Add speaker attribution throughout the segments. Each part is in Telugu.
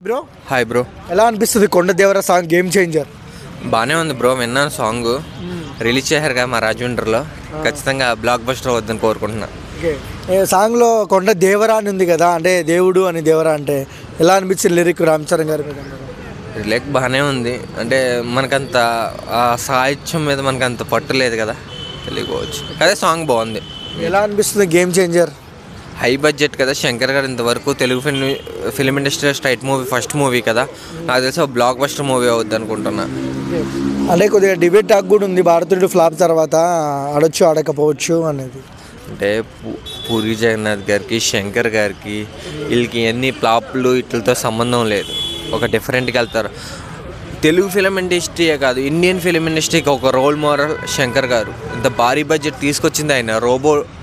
Speaker 1: బ్రో
Speaker 2: హాయ్ బ్రో,
Speaker 1: ఎలా అనిపిస్తుంది కొండ దేవర సాంగ్ గేమ్ చేంజర్?
Speaker 2: బాగానే ఉంది బ్రో. విన్నాను సాంగ్ రిలీజ్ చేశారు కదా మా రాజమండ్రిలో. ఖచ్చితంగా బ్లాక్ బస్టర్ వద్దని కోరుకుంటున్నా.
Speaker 1: సాంగ్లో కొండ దేవరా అని ఉంది కదా, అంటే దేవుడు అని దేవరా అంటే ఎలా అనిపించింది లిరిక్ రామ్ చరణ్ గారి మీద?
Speaker 2: రిలేక్ బాగానే ఉంది, అంటే మనకంత సాహిత్యం మీద మనకంత పట్టు లేదు కదా, తెలియకపోవచ్చు. అదే సాంగ్ బాగుంది.
Speaker 1: ఎలా అనిపిస్తుంది గేమ్ చేంజర్?
Speaker 2: హై బడ్జెట్ కదా, శంకర్ గారు ఇంతవరకు తెలుగు ఫిల్మ్ ఇండస్ట్రీలో స్ట్రైట్ మూవీ ఫస్ట్ మూవీ కదా, నాకు తెలిసి ఒక బ్లాక్ బస్టర్ మూవీ అవుద్ది అనుకుంటున్నా.
Speaker 1: అంటే కొద్దిగా డిబేట్ టాక్ కూడా ఉంది, భారతుడు ఫ్లాప్ తర్వాత ఆడొచ్చు ఆడకపోవచ్చు అనేది.
Speaker 2: అంటే పూరి జగన్నాథ్ గారికి, శంకర్ గారికి, వీళ్ళకి ఎన్ని ఫ్లాప్లు వీటితో సంబంధం లేదు. ఒక డిఫరెంట్గా వెళ్తారు. తెలుగు ఫిలిం ఇండస్ట్రీయే కాదు, ఇండియన్ ఫిలిం ఇండస్ట్రీకి ఒక రోల్ మోడల్ శంకర్ గారు. ఇంత భారీ బడ్జెట్ తీసుకొచ్చింది ఆయన.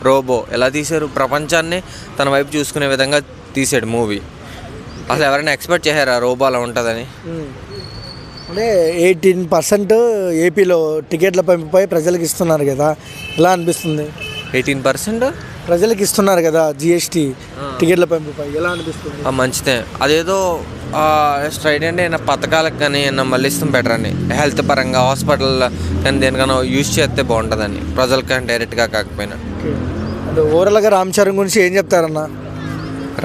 Speaker 2: రోబో ఎలా తీశారు, ప్రపంచాన్ని తన వైపు చూసుకునే విధంగా తీసాడు మూవీ. అసలు ఎవరైనా ఎక్స్పెక్ట్ చేశారా రోబో అలా ఉంటుందని?
Speaker 1: అంటే 18% ఏపీలో టికెట్ల పెంపుపై ప్రజలకు ఇస్తున్నారు కదా, ఎలా అనిపిస్తుంది?
Speaker 2: 18%
Speaker 1: ప్రజలకు ఇస్తున్నారు కదా జిఎస్టీ టికెట్ల పెంపుపై, ఎలా అనిపిస్తుంది?
Speaker 2: మంచిదే. అదేదో స్ట్రైట్ అంటే ఏమైనా పథకాలకు కానీ ఏమైనా మళ్ళీ ఇస్తాం బెటర్ అని, హెల్త్ పరంగా హాస్పిటల్ కానీ దేనికైనా యూజ్ చేస్తే బాగుంటుందని, ప్రజలకు కానీ డైరెక్ట్గా కాకపోయినా.
Speaker 1: అంటే ఓవరాల్గా రామ్ చరణ్ గురించి ఏం చెప్తారన్న?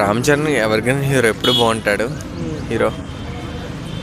Speaker 2: రామ్ చరణ్ ఎవరికైనా హీరో ఎప్పుడు బాగుంటాడు హీరో.